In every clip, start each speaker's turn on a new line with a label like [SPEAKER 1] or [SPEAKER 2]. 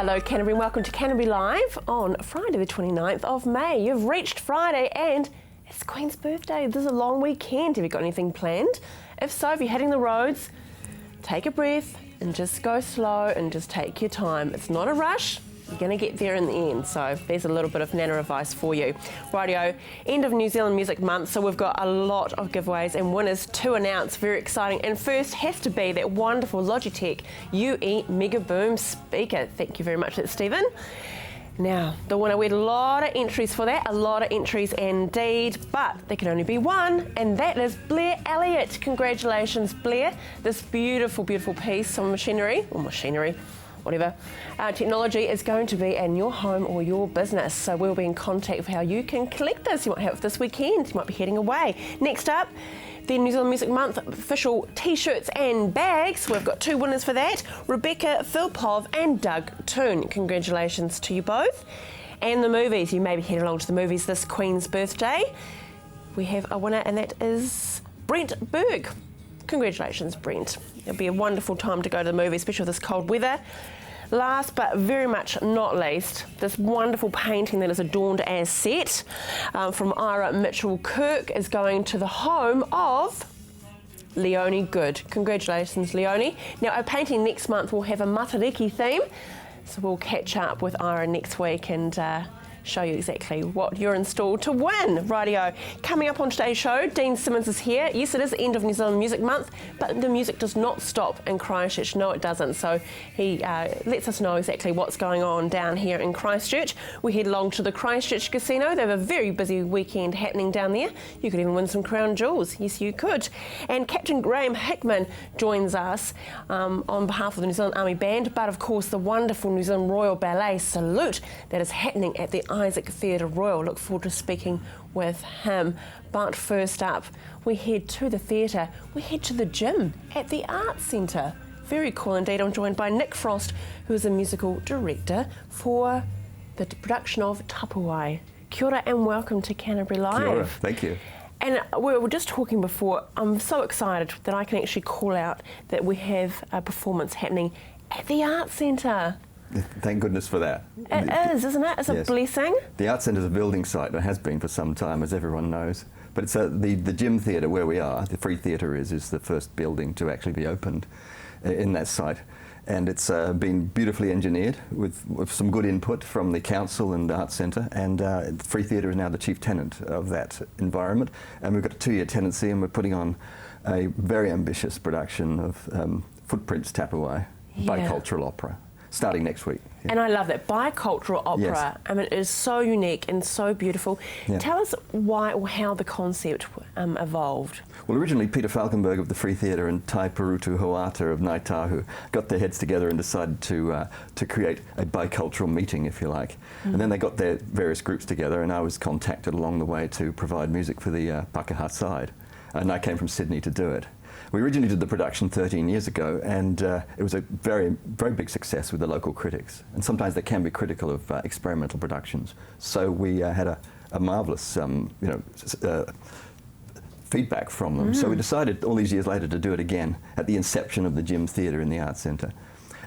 [SPEAKER 1] Hello Canterbury, welcome to Canterbury Live on Friday the 29th of May. You've reached Friday and it's the Queen's birthday. This is a long weekend. Have you got anything planned? If so, if you're hitting the roads, take a breath and just go slow and just take your time. It's not a rush. You're going to get there in the end, so there's a little bit of Nana advice for you. Rightio, end of New Zealand Music Month, so we've got a lot of giveaways and winners to announce, very exciting. And first has to be that wonderful Logitech UE Mega Boom speaker. Thank you very much, that's Stephen. Now, the winner, we had a lot of entries for that, a lot of entries indeed, but there can only be one, and that is Blair Elliott. Congratulations, Blair. This beautiful, beautiful piece on machinery, whatever, technology is going to be in your home or your business. So we'll be in contact with how you can collect this. You might have it this weekend, you might be heading away. Next up, the New Zealand Music Month official t-shirts and bags. We've got two winners for that, Rebecca Philpov and Doug Toon. Congratulations to you both. And the movies, you may be heading along to the movies this Queen's birthday. We have a winner and that is Brent Berg. Congratulations, Brent. It'll be a wonderful time to go to the movie, especially with this cold weather. Last but very much not least, this wonderful painting that is adorned as set from Ira Mitchell-Kirk is going to the home of Leonie Good. Congratulations, Leonie. Now, our painting next month will have a Matariki theme, so we'll catch up with Ira next week and show you exactly what you're installed to win. Rightio. Coming up on today's show, Dean Simmons is here. Yes, it is the end of New Zealand Music Month, but the music does not stop in Christchurch. No, it doesn't. So he lets us know exactly what's going on down here in Christchurch. We head along to the Christchurch Casino. They have a very busy weekend happening down there. You could even win some crown jewels. Yes, you could. And Captain Graham Hickman joins us on behalf of the New Zealand Army Band, but of course the wonderful New Zealand Royal Ballet Salute that is happening at the Isaac Theatre Royal. Look forward to speaking with him. But first up, we head to the theatre. We head to the gym at the Arts Centre. Very cool indeed. I'm joined by Nick Frost, who is a musical director for the production of Tapuai. Kia ora and welcome to Canterbury Live.
[SPEAKER 2] Kia ora, thank you.
[SPEAKER 1] And we were just talking before, I'm so excited that I can actually call out that we have a performance happening at the Arts Centre.
[SPEAKER 2] Thank goodness for that.
[SPEAKER 1] It is, isn't it? It's a blessing.
[SPEAKER 2] The Arts Centre is a building site, and has been for some time, as everyone knows. But it's the gym theatre where we are, the Free Theatre is the first building to actually be opened in that site. And it's been beautifully engineered with some good input from the council and the Arts Centre. And the Free Theatre is now the chief tenant of that environment. And we've got a 2-year tenancy, and we're putting on a very ambitious production of Footprints Tapuai, bicultural opera, starting next week.
[SPEAKER 1] Yeah. And I love that, bicultural opera.
[SPEAKER 2] Yes.
[SPEAKER 1] I mean, it is so unique and so beautiful. Yeah. Tell us why or how the concept evolved.
[SPEAKER 2] Well, originally Peter Falkenberg of the Free Theatre and Tai Perutu Hoata of Ngāi Tahu got their heads together and decided to create a bicultural meeting, if you like. And then they got their various groups together, and I was contacted along the way to provide music for the Pākehā side. And I came from Sydney to do it. We originally did the production 13 years ago, and it was a very, very big success with the local critics. And sometimes they can be critical of experimental productions. So we had a marvellous, feedback from them. So we decided all these years later to do it again at the inception of the Gym Theatre in the Arts Centre.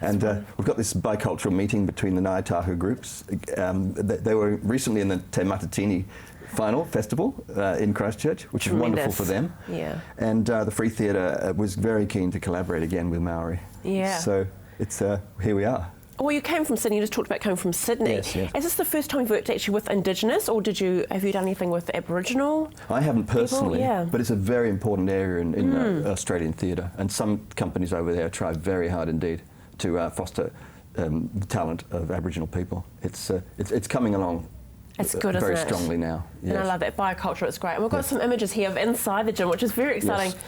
[SPEAKER 2] And we've got this bicultural meeting between the Ngāi Tahu groups. They were recently in the Te Matatini final festival in Christchurch, which is wonderful for them.
[SPEAKER 1] Yeah.
[SPEAKER 2] And the Free Theatre was very keen to collaborate again with Maori.
[SPEAKER 1] Yeah.
[SPEAKER 2] So it's here we are.
[SPEAKER 1] Well, you came from Sydney. You just talked about coming from Sydney.
[SPEAKER 2] Yes, yes.
[SPEAKER 1] Is this the first time you've worked actually with Indigenous, or have you done anything with Aboriginal?
[SPEAKER 2] I haven't personally,
[SPEAKER 1] yeah.
[SPEAKER 2] But it's a very important area in Australian theatre, and some companies over there try very hard indeed to foster the talent of Aboriginal people. It's coming along.
[SPEAKER 1] It's good,
[SPEAKER 2] very
[SPEAKER 1] isn't it?
[SPEAKER 2] strongly now. Yes.
[SPEAKER 1] And I love that bicultural. It's great. And we've got some images here of inside the gym, which is very exciting.
[SPEAKER 2] Yes.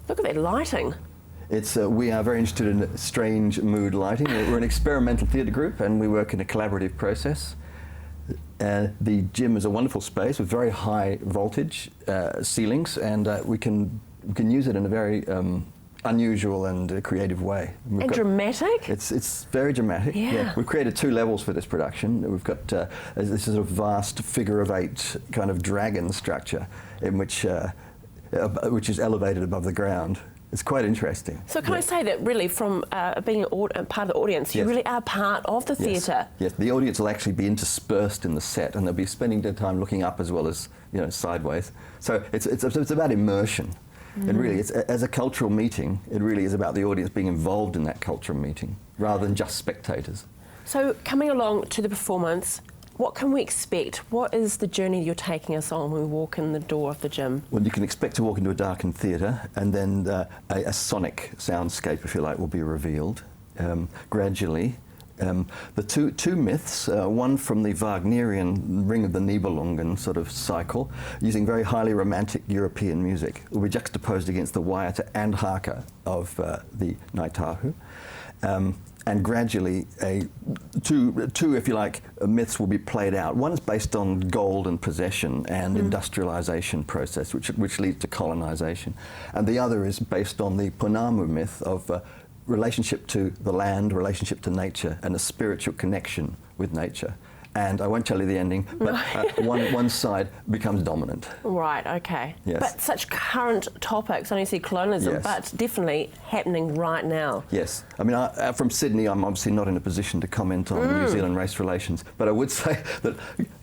[SPEAKER 1] Look at that lighting.
[SPEAKER 2] We are very interested in strange mood lighting. We're an experimental theatre group, and we work in a collaborative process. The gym is a wonderful space with very high voltage ceilings, and we can use it in a very unusual and creative way.
[SPEAKER 1] And dramatic?
[SPEAKER 2] It's very dramatic.
[SPEAKER 1] Yeah.
[SPEAKER 2] We've created 2 levels for this production. We've got this sort of vast figure-of-8 kind of dragon structure, in which is elevated above the ground. It's quite interesting.
[SPEAKER 1] So can I say that really from being part of the audience, you really are part of the theatre?
[SPEAKER 2] Yes, the audience will actually be interspersed in the set, and they'll be spending their time looking up as well as sideways. So it's about immersion. And really, as a cultural meeting, it really is about the audience being involved in that cultural meeting rather than just spectators.
[SPEAKER 1] So coming along to the performance, what can we expect? What is the journey you're taking us on when we walk in the door of the gym?
[SPEAKER 2] Well, you can expect to walk into a darkened theatre, and then a sonic soundscape, if you like, will be revealed gradually. The two myths, one from the Wagnerian Ring of the Nibelungen sort of cycle, using very highly romantic European music, will be juxtaposed against the Waiata and Haka of the Ngaitahu. And gradually, two, if you like, myths will be played out. One is based on gold and possession and industrialisation process, which leads to colonisation. And the other is based on the Punamu myth of relationship to the land, relationship to nature, and a spiritual connection with nature. And I won't tell you the ending, but one side becomes dominant.
[SPEAKER 1] Right, okay.
[SPEAKER 2] Yes.
[SPEAKER 1] But such current topics, I don't see colonialism, but definitely happening right now.
[SPEAKER 2] Yes. I mean, from Sydney, I'm obviously not in a position to comment on New Zealand race relations, but I would say that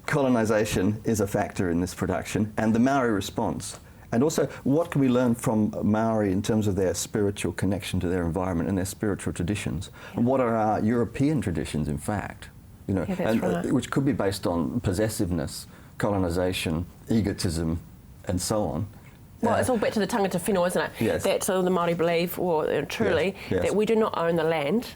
[SPEAKER 2] colonisation is a factor in this production, and the Maori response. And also, what can we learn from Maori in terms of their spiritual connection to their environment and their spiritual traditions? And what are our European traditions, in fact? Which could be based on possessiveness, colonisation, egotism, and so on.
[SPEAKER 1] Well, it's all back to the tangata whenua, isn't it?
[SPEAKER 2] Yes.
[SPEAKER 1] That the Māori believe, or truly, that we do not own the land.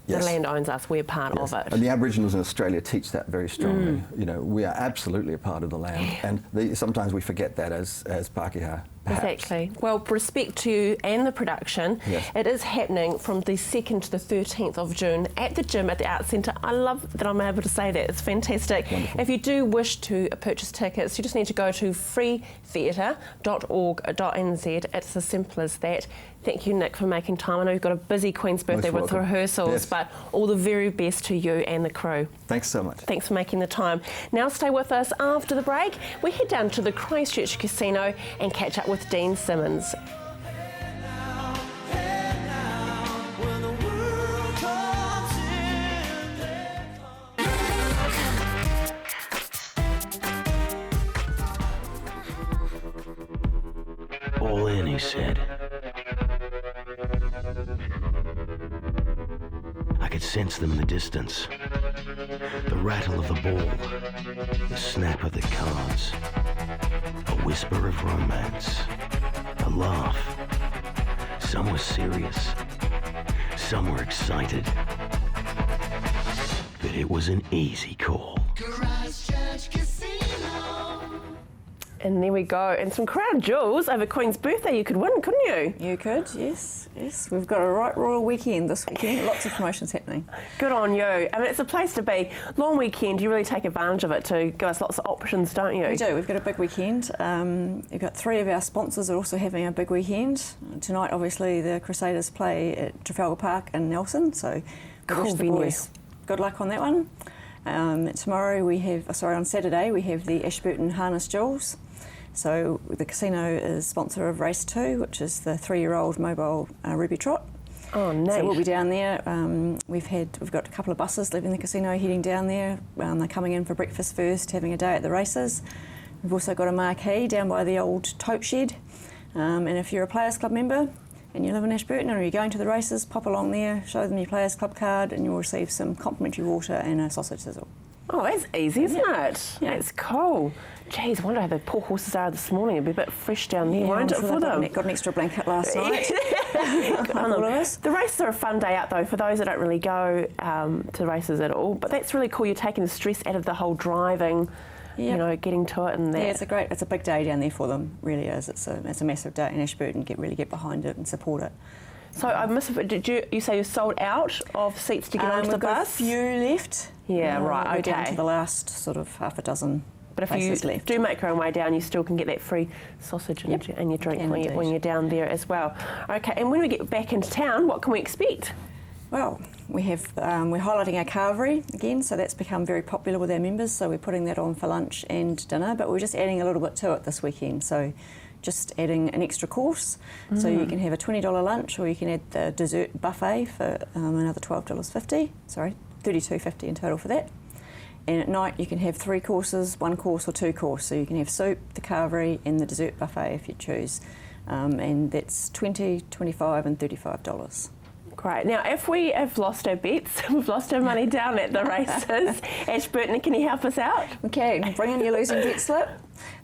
[SPEAKER 1] The land owns us, we're part of it.
[SPEAKER 2] And the Aboriginals in Australia teach that very strongly. We are absolutely a part of the land, and sometimes we forget that as Pākehā, perhaps.
[SPEAKER 1] Exactly. Well, respect to you and the production. It is happening from the 2nd to the 13th of June at the gym at the Arts Centre. I love that I'm able to say that. It's fantastic.
[SPEAKER 2] Wonderful.
[SPEAKER 1] If you do wish to purchase tickets, you just need to go to freetheatre.org.nz. It's as simple as that. Thank you, Nick, for making time. I know you've got a busy Queen's birthday with rehearsals, but all the very best to you and the crew.
[SPEAKER 2] Thanks so much.
[SPEAKER 1] Thanks for making the time. Now stay with us after the break. We head down to the Christchurch Casino and catch up with Dean Simmons.
[SPEAKER 3] All in, he said. I could sense them in the distance. The rattle of the ball, the snap of the cards, a whisper of romance, a laugh. Some were serious, some were excited. But it was an easy call.
[SPEAKER 4] Christchurch Casino.
[SPEAKER 1] And there we go. And some crown jewels over Queen's birthday you could win, couldn't you?
[SPEAKER 5] You could, yes. We've got a right royal weekend this weekend. Lots of promotions happening.
[SPEAKER 1] Good on you. I mean, it's a place to be. Long weekend, you really take advantage of it to give us lots of options, don't you?
[SPEAKER 5] We do. We've got a big weekend. We've got 3 of our sponsors are also having a big weekend. Tonight, obviously, the Crusaders play at Trafalgar Park in Nelson, so we wish the boys good luck on that one. Tomorrow on Saturday, we have the Ashburton Harness Jewels. So the casino is sponsor of Race 2, which is the 3-year-old mobile Ruby Trot.
[SPEAKER 1] Oh, nice.
[SPEAKER 5] So we'll be down there. We've got a couple of buses leaving the casino heading down there. They're coming in for breakfast first, having a day at the races. We've also got a marquee down by the old tote shed. And if you're a Players Club member and you live in Ashburton or you're going to the races, pop along there, show them your Players Club card, and you'll receive some complimentary water and a sausage sizzle.
[SPEAKER 1] Oh, that's easy, isn't it? Yeah. That's cool. Geez, I wonder how the poor horses are this morning. It'll be a bit fresh down there, won't it, for them?
[SPEAKER 5] Got an extra blanket last night.
[SPEAKER 1] The races are a fun day out, though, for those that don't really go to races at all. But that's really cool. You're taking the stress out of the whole driving, getting to it and that.
[SPEAKER 5] Yeah, it's a big day down there for them, really is. It's a massive day in Ashburton. Really get behind it and support it.
[SPEAKER 1] So I must have. Did you say you're sold out of seats to get onto the bus?
[SPEAKER 5] We've got a few left.
[SPEAKER 1] Yeah, right.
[SPEAKER 5] We're
[SPEAKER 1] okay.
[SPEAKER 5] down to the last sort of half a dozen.
[SPEAKER 1] But if you
[SPEAKER 5] left.
[SPEAKER 1] do make your own way down, you still can get that free sausage and your drink when you're down there as well. Okay, and when we get back into town, what can we expect?
[SPEAKER 5] Well, we're highlighting our carvery again, so that's become very popular with our members. So we're putting that on for lunch and dinner, but we're just adding a little bit to it this weekend. So just adding an extra course. So you can have a $20 lunch, or you can add the dessert buffet for another $12.50. Sorry, $32.50 in total for that. And at night you can have 3 courses, 1 course or 2 courses. So you can have soup, the carvery and the dessert buffet if you choose. And that's $20, $25 and $35.
[SPEAKER 1] Great. Now, if we have lost our bets, we've lost our money down at the races, Ashburton, can you help us out?
[SPEAKER 5] Okay, bring in your losing bet slip,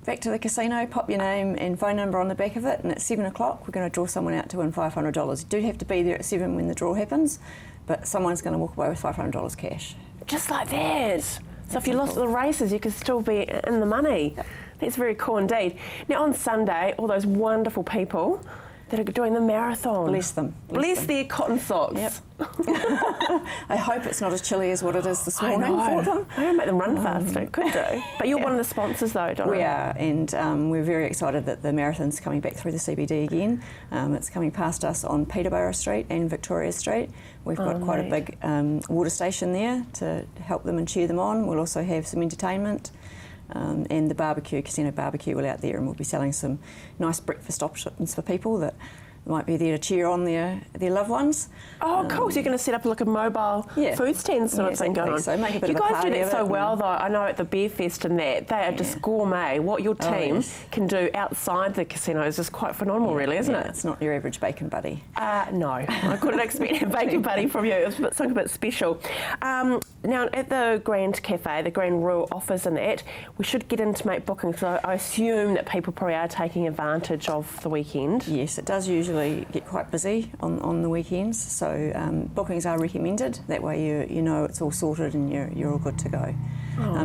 [SPEAKER 5] back to the casino, pop your name and phone number on the back of it, and at 7 o'clock we're going to draw someone out to win $500. You do have to be there at 7 when the draw happens, but someone's going to walk away with $500 cash.
[SPEAKER 1] Just like that. So if you lost the races, you could still be in the money.
[SPEAKER 5] Yep.
[SPEAKER 1] That's very cool indeed. Now on Sunday, all those wonderful people that are doing the marathon.
[SPEAKER 5] Bless them.
[SPEAKER 1] Bless their cotton socks.
[SPEAKER 5] Yep. I hope it's not as chilly as what it is this morning for them.
[SPEAKER 1] I don't make them run faster. It could do. But you're one of the sponsors though, Donna.
[SPEAKER 5] We are, and we're very excited that the marathon's coming back through the CBD again. It's coming past us on Peterborough Street and Victoria Street. We've got quite a big water station there to help them and cheer them on. We'll also have some entertainment. And the casino barbecue will out there, and we'll be selling some nice breakfast options for people that might be there to cheer on their loved ones.
[SPEAKER 1] Oh, cool. So you're going to set up like a mobile food stand sort of thing going on.
[SPEAKER 5] So make a bit
[SPEAKER 1] you
[SPEAKER 5] of a
[SPEAKER 1] guys do
[SPEAKER 5] party
[SPEAKER 1] that
[SPEAKER 5] of
[SPEAKER 1] so
[SPEAKER 5] it
[SPEAKER 1] well though. I know at the Beer Fest and that, they are just gourmet. What your team can do outside the casino is just quite phenomenal really, isn't it?
[SPEAKER 5] It's not your average bacon buddy.
[SPEAKER 1] No, I couldn't expect a bacon buddy from you. It was something a bit special. Now at the Grand Cafe, the Grand Royal offers and that, we should get in to make bookings. So I assume that people probably are taking advantage of the weekend.
[SPEAKER 5] Yes, it does usually get quite busy on the weekends, so bookings are recommended. That way you know it's all sorted and you're all good to go.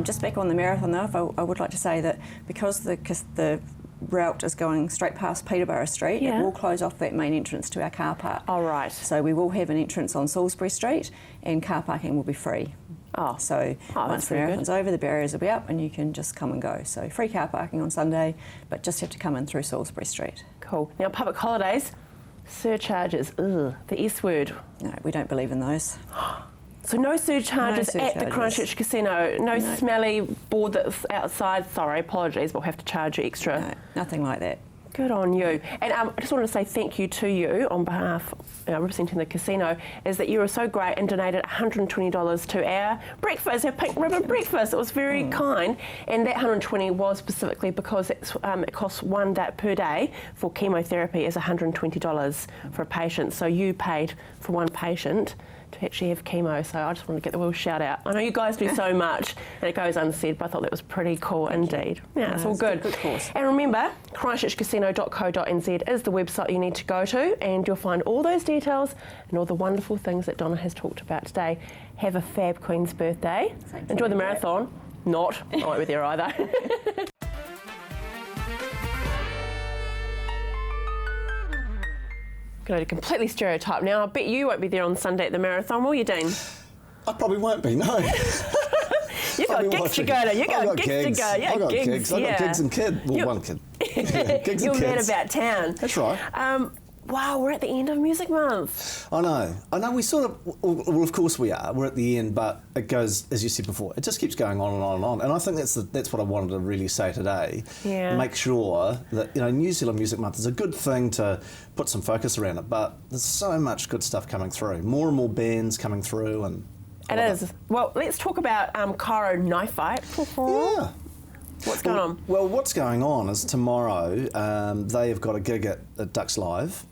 [SPEAKER 5] Just back on the marathon though, I would like to say that because the route is going straight past Peterborough Street, it will close off that main entrance to our car park.
[SPEAKER 1] Oh, right.
[SPEAKER 5] So we will have an entrance on Salisbury Street and car parking will be free. Once the marathon's over, the barriers will be up and you can just come and go. So free car parking on Sunday, but just have to come in through Salisbury Street.
[SPEAKER 1] Cool. Now public holidays, surcharges, the S word.
[SPEAKER 5] No, we don't believe in those.
[SPEAKER 1] So no surcharges at the Christchurch Casino, no smelly board that's outside, sorry, apologies, but we'll have to charge you extra.
[SPEAKER 5] No, nothing like that.
[SPEAKER 1] Good on you. And I just wanted to say thank you to you on behalf, representing the casino, is that you were so great and donated $120 to our breakfast, our pink ribbon breakfast. It was very kind, and that $120 was specifically because it costs one day per day for chemotherapy is $120 for a patient. So you paid for one patient to actually have chemo, so I just want to get the little shout out. I know you guys do so much and it goes unsaid, but I thought that was pretty cool indeed. Yeah, it's all good.
[SPEAKER 5] Good course.
[SPEAKER 1] And remember, christchurchcasino.co.nz is the website you need to go to, and you'll find all those details and all the wonderful things that Donna has talked about today. Have a fab Queen's birthday. Enjoy the marathon. Not. I won't be there either. Going to completely stereotype now. I bet you won't be there on Sunday at the marathon, will you, Dean?
[SPEAKER 6] I probably won't be, no.
[SPEAKER 1] You've got gigs to go to. You've got gigs to go. Yeah,
[SPEAKER 6] I've got
[SPEAKER 1] gigs.
[SPEAKER 6] gigs. I've got gigs and kids. Well, one kid. Yeah, gigs
[SPEAKER 1] You're
[SPEAKER 6] and
[SPEAKER 1] mad
[SPEAKER 6] kids.
[SPEAKER 1] about town.
[SPEAKER 6] That's right.
[SPEAKER 1] Wow, we're at the end of Music Month.
[SPEAKER 6] I know. We sort of, well, of course we are. We're at the end, but it goes, as you said before, it just keeps going on and on and on. And I think that's what I wanted to really say today.
[SPEAKER 1] Yeah.
[SPEAKER 6] Make sure that, New Zealand Music Month is a good thing to put some focus around it, but there's so much good stuff coming through. More and more bands coming through, and
[SPEAKER 1] it is. Well, let's talk about Cairo Knife Fight.
[SPEAKER 6] Yeah.
[SPEAKER 1] What's going on?
[SPEAKER 6] Well, what's going on is tomorrow they have got a gig at Ducks Live.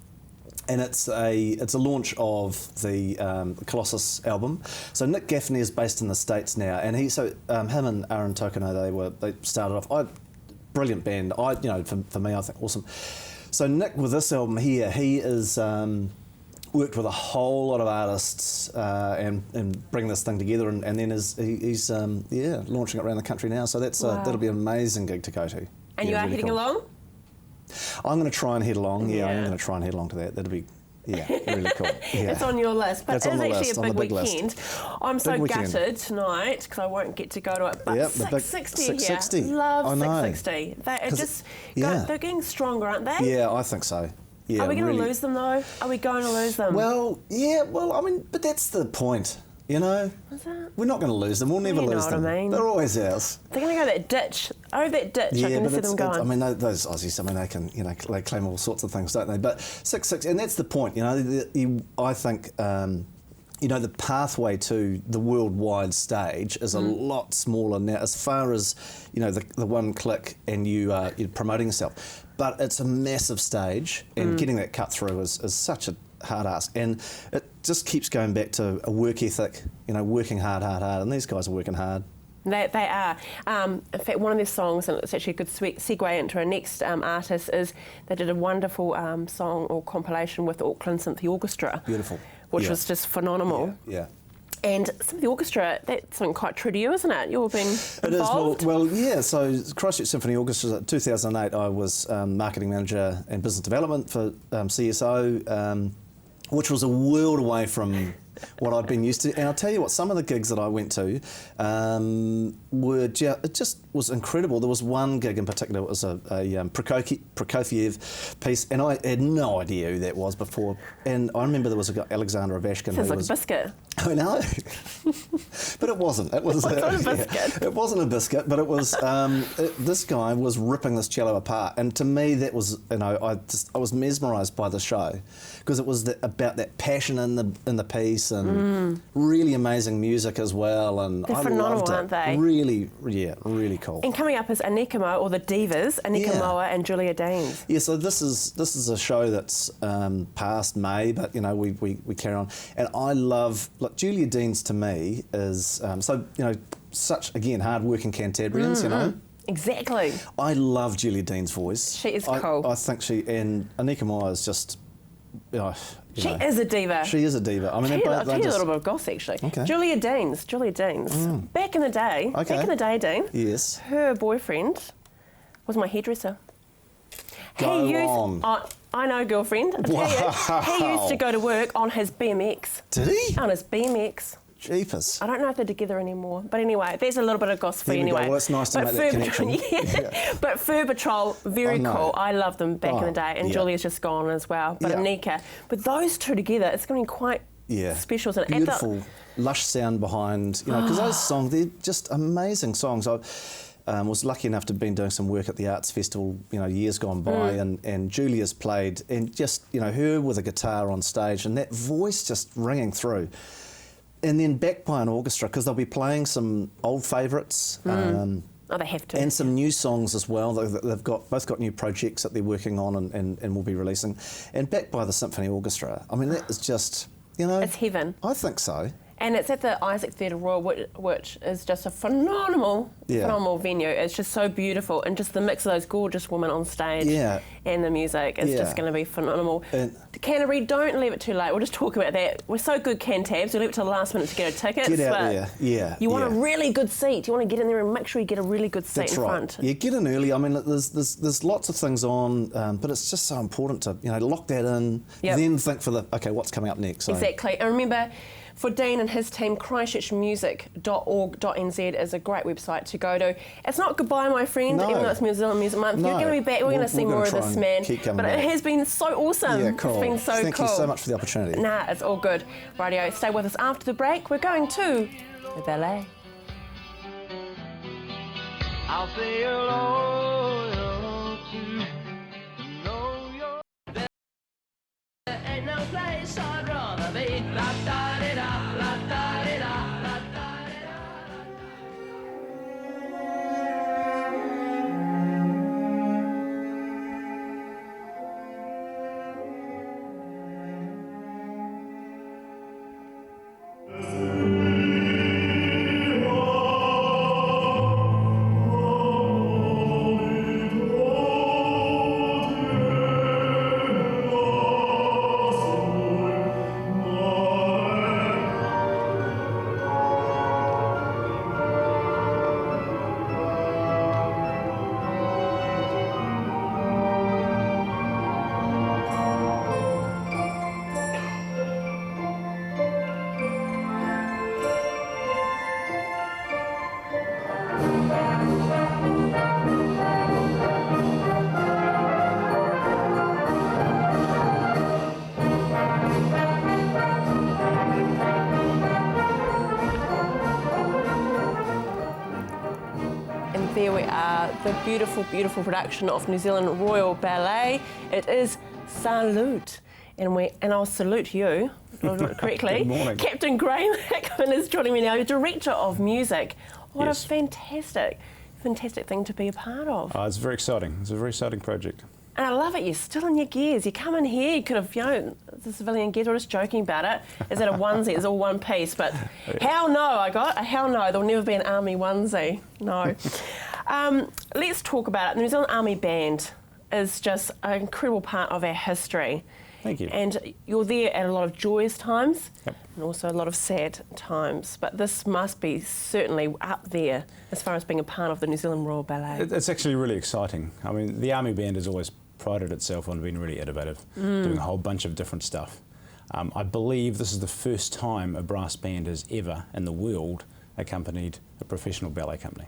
[SPEAKER 6] And it's a launch of the Colossus album. So Nick Gaffney is based in the States now, and him and Aaron Tokano, they started off. Brilliant band. For me, I think awesome. So Nick, with this album here, he is worked with a whole lot of artists and bring this thing together, and then he's launching it around the country now. So that'll be an amazing gig to go to.
[SPEAKER 1] And you are really heading along?
[SPEAKER 6] I'm going to try and head along. Yeah, I'm going to try and head along to that. That'll be really cool. Yeah.
[SPEAKER 1] It's on your list, but
[SPEAKER 6] it's
[SPEAKER 1] it is actually
[SPEAKER 6] list,
[SPEAKER 1] a big weekend. I'm so gutted tonight because I won't get to go to it. But 660 here, love 660. They're getting stronger, aren't they?
[SPEAKER 6] Yeah, I think so. Yeah,
[SPEAKER 1] are we going to lose them though? Are we going to lose them?
[SPEAKER 6] Well, yeah. Well, I mean, but that's the point. You know, we're not going to lose them. We'll never
[SPEAKER 1] You know
[SPEAKER 6] lose
[SPEAKER 1] what I
[SPEAKER 6] them.
[SPEAKER 1] mean.
[SPEAKER 6] They're always ours.
[SPEAKER 1] They're going to go that ditch. Oh, that ditch. I can see them going.
[SPEAKER 6] I mean, those Aussies. I mean, they can, you know, they claim all sorts of things, don't they? But 6-6, and that's the point. You know, I think. You know, the pathway to the worldwide stage is a lot smaller now, as far as, you know, the one click and you're promoting yourself. But it's a massive stage, and getting that cut through is such a hard ask. And it just keeps going back to a work ethic, you know, working hard, and these guys are working hard.
[SPEAKER 1] They are. In fact, one of their songs, and it's actually a good segue into our next artist, is they did a wonderful song or compilation with the Auckland Symphony Orchestra.
[SPEAKER 6] Beautiful.
[SPEAKER 1] Which was just phenomenal.
[SPEAKER 6] Yeah.
[SPEAKER 1] And Symphony Orchestra, that's something quite true to you, isn't it? You've been involved.
[SPEAKER 6] It is. Well, yeah. So Christchurch Symphony Orchestra, 2008, I was marketing manager and business development for CSO, which was a world away from what I'd been used to. And I'll tell you what, some of the gigs that I went to it just was incredible. There was one gig in particular, it was a Prokofiev piece, and I had no idea who that was before. And I remember there was a guy, Alexander Ovashkin.
[SPEAKER 1] Sounds like a biscuit.
[SPEAKER 6] I know, but it wasn't. It was
[SPEAKER 1] a biscuit.
[SPEAKER 6] Yeah, it wasn't a biscuit, but it was. This guy was ripping this cello apart, and to me, that was, you know, I was mesmerised by the show because it was about that passion in the piece and really amazing music as well. And
[SPEAKER 1] They're
[SPEAKER 6] I
[SPEAKER 1] phenomenal,
[SPEAKER 6] loved it.
[SPEAKER 1] aren't they?
[SPEAKER 6] Really, yeah, really cool.
[SPEAKER 1] And coming up is Anika Moa, or the Divas, Anika Moa and Julia Deans.
[SPEAKER 6] Yeah, so this is a show that's past May, but you know we carry on, and I love. Look, Julia Deans to me is so, you know, such, again, hard-working Cantabrians, you know.
[SPEAKER 1] Exactly.
[SPEAKER 6] I love Julia Dean's voice.
[SPEAKER 1] She is cool.
[SPEAKER 6] I think and Anika Moa is just,
[SPEAKER 1] she is a diva.
[SPEAKER 6] She is a diva. I mean,
[SPEAKER 1] I'll tell you a little bit of goss, actually.
[SPEAKER 6] Okay.
[SPEAKER 1] Julia Deans. Back in the day, Dean,
[SPEAKER 6] yes,
[SPEAKER 1] her boyfriend was my hairdresser. I know, girlfriend. I tell you, he used to go to work on his BMX.
[SPEAKER 6] Did he?
[SPEAKER 1] On his BMX.
[SPEAKER 6] Jeepers.
[SPEAKER 1] I don't know if they're together anymore. But anyway, there's a little bit of gossip for you anyway.
[SPEAKER 6] Well, it's nice to make that connection.
[SPEAKER 1] But Fur Patrol, very cool. I loved them back in the day. And Julia's just gone as well. But Anika. But those two together, it's going to be quite special. Isn't it?
[SPEAKER 6] Beautiful, lush sound behind, you know, because those songs, they're just amazing songs. I was lucky enough to have been doing some work at the Arts Festival, you know, years gone by, and Julia's played, and just, you know, her with a guitar on stage, and that voice just ringing through. And then backed by an orchestra, because they'll be playing some old favourites.
[SPEAKER 1] Oh, they have to.
[SPEAKER 6] And some new songs as well. They've both got new projects that they're working on and will be releasing. And backed by the Symphony Orchestra. I mean, that is just, you know...
[SPEAKER 1] It's heaven.
[SPEAKER 6] I think so.
[SPEAKER 1] And it's at the Isaac Theatre Royal, which is just a phenomenal venue. It's just so beautiful, and just the mix of those gorgeous women on stage and the music is just going to be phenomenal. Canterbury, don't leave it too late. We'll just talk about that. We're so good, Cantabs. We leave it till the last minute to get our tickets.
[SPEAKER 6] Get out there,
[SPEAKER 1] You want a really good seat. You want to get in there and make sure you get a really good seat in front.
[SPEAKER 6] Yeah, get in early. I mean, there's lots of things on, but it's just so important to, you know, lock that in, then think for what's coming up next. So.
[SPEAKER 1] Exactly. And remember, for Dean and his team, christchurchmusic.org.nz is a great website to go to. It's not goodbye, my friend, even though it's New Zealand Music Month. You're going to be back. We're going to see more of this man. But it has been so awesome.
[SPEAKER 6] Yeah, cool.
[SPEAKER 1] It's been so
[SPEAKER 6] Thank
[SPEAKER 1] cool.
[SPEAKER 6] you so much for the opportunity.
[SPEAKER 1] Nah, it's all good. Radio, stay with us after the break. We're going to the ballet.
[SPEAKER 4] I'll say hello to know your. There ain't no place I'd rather be. La da di da, la da di da, la da di da.
[SPEAKER 1] And there we are, the beautiful, beautiful production of New Zealand Royal Ballet. It is Salute. And I'll salute you, if I got it correctly.
[SPEAKER 7] Good morning.
[SPEAKER 1] Captain Graham Hickman is joining me now, Director of Music. What
[SPEAKER 7] Yes.
[SPEAKER 1] a fantastic thing to be a part of.
[SPEAKER 7] It's very exciting. It's a very exciting project.
[SPEAKER 1] And I love it, you're still in your gears. You come in here, you could have, the civilian gears, we're just joking about it. Is it a onesie? It's all one piece, but hell no, I got a hell no, there'll never be an army onesie. No. Let's talk about it. The New Zealand Army Band is just an incredible part of our history.
[SPEAKER 7] Thank you.
[SPEAKER 1] And you're there at a lot of joyous times
[SPEAKER 7] Yep.
[SPEAKER 1] and also a lot of sad times. But this must be certainly up there as far as being a part of the New Zealand Royal Ballet.
[SPEAKER 7] It's actually really exciting. I mean, the Army Band has always prided itself on being really innovative, doing a whole bunch of different stuff. I believe this is the first time a brass band has ever in the world accompanied a professional ballet company.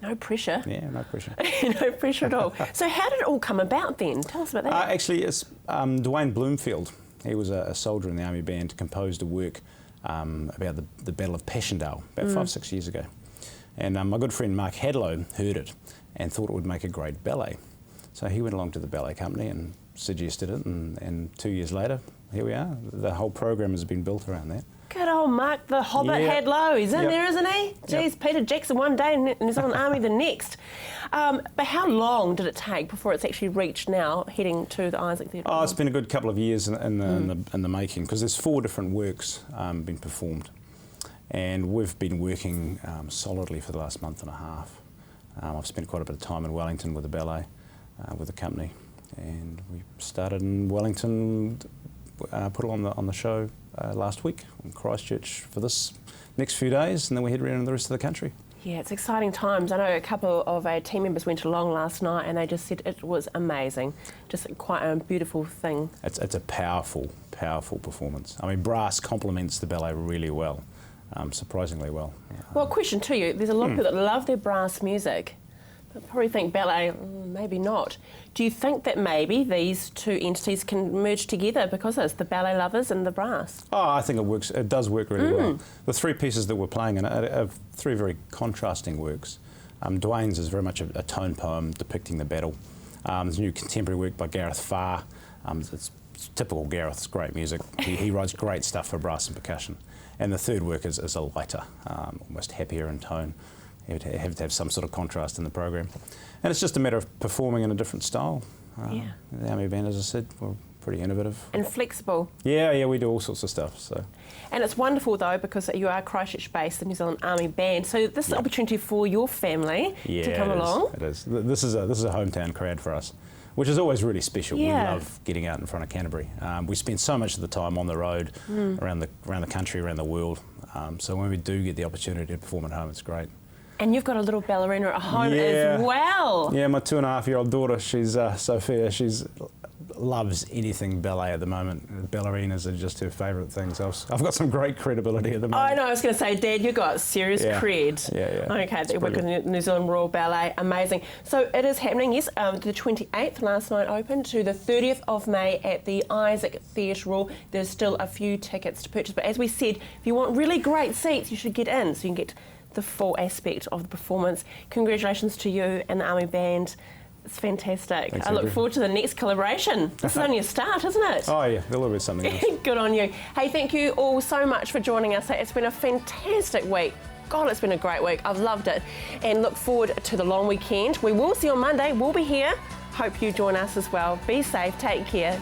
[SPEAKER 1] No pressure.
[SPEAKER 7] Yeah, no pressure.
[SPEAKER 1] No pressure at all. So how did it all come about then? Tell us about that.
[SPEAKER 7] Actually, it's Dwayne Bloomfield. He was a soldier in the Army Band, composed a work about the Battle of Passchendaele about 5-6 years ago. And my good friend Mark Hadlow heard it and thought it would make a great ballet. So he went along to the ballet company and suggested it, and 2 years later, here we are. The whole program has been built around that.
[SPEAKER 1] Good old Mark the Hobbit
[SPEAKER 7] Yeah.
[SPEAKER 1] had low. He's in
[SPEAKER 7] Yep.
[SPEAKER 1] there, isn't he? Geez,
[SPEAKER 7] Yep.
[SPEAKER 1] Peter Jackson one day and New Zealand Army the next. But how long did it take before it's actually reached now, heading to the Isaac Theatre?
[SPEAKER 7] Oh, it's been a good couple of years in the making, because there's 4 different works been performed, and we've been working solidly for the last month and a half. I've spent quite a bit of time in Wellington with the ballet, with the company, and we started in Wellington, put it on the show last week in Christchurch for this next few days, and then we head around the rest of the country.
[SPEAKER 1] Yeah, it's exciting times. I know a couple of our team members went along last night and they just said it was amazing. Just quite a beautiful thing.
[SPEAKER 7] It's a powerful, powerful performance. I mean, brass complements the ballet really well, surprisingly well.
[SPEAKER 1] Well, question to you. There's a lot of people that love their brass music, but probably think ballet, maybe not. Do you think that maybe these two entities can merge together because it's the ballet lovers and the brass?
[SPEAKER 7] Oh, I think it works. It does work really well. The 3 pieces that we're playing in are 3 very contrasting works. Dwayne's is very much a tone poem depicting the battle. There's a new contemporary work by Gareth Farr. It's typical Gareth's great music. He writes great stuff for brass and percussion. And the 3rd work is a lighter, almost happier in tone. You have to have some sort of contrast in the program. And it's just a matter of performing in a different style.
[SPEAKER 1] Yeah.
[SPEAKER 7] The Army Band, as I said, we're pretty innovative.
[SPEAKER 1] And flexible.
[SPEAKER 7] Yeah, we do all sorts of stuff. So.
[SPEAKER 1] And it's wonderful though because you are Christchurch-based, the New Zealand Army Band. So this is an opportunity for your family to come along.
[SPEAKER 7] It is. This is a hometown crowd for us, which is always really special.
[SPEAKER 1] Yeah.
[SPEAKER 7] We love getting out in front of Canterbury. We spend so much of the time on the road, around the country, around the world. So when we do get the opportunity to perform at home, it's great.
[SPEAKER 1] And you've got a little ballerina at home
[SPEAKER 7] Yeah.
[SPEAKER 1] as well.
[SPEAKER 7] Yeah, my 2.5-year-old daughter, she's Sophia. She's loves anything ballet at the moment. Ballerinas are just her favourite things. I've got some great credibility at the moment.
[SPEAKER 1] I know, I was going to say, Dad, you've got serious cred.
[SPEAKER 7] Yeah.
[SPEAKER 1] Okay, that you work with the New Zealand Royal Ballet, amazing. So it is happening, yes, the 28th, last night open, to the 30th of May at the Isaac Theatre. There's still a few tickets to purchase, but as we said, if you want really great seats, you should get in so you can get the full aspect of the performance. Congratulations to you and the Army Band. It's fantastic.
[SPEAKER 7] Thanks,
[SPEAKER 1] I look
[SPEAKER 7] Andrew.
[SPEAKER 1] forward to the next collaboration. This is only a start, isn't it?
[SPEAKER 7] Oh yeah, there'll always be something else.
[SPEAKER 1] Good on you. Hey, thank you all so much for joining us. It's been a fantastic week. God, it's been a great week. I've loved it. And look forward to the long weekend. We will see you on Monday. We'll be here. Hope you join us as well. Be safe. Take care.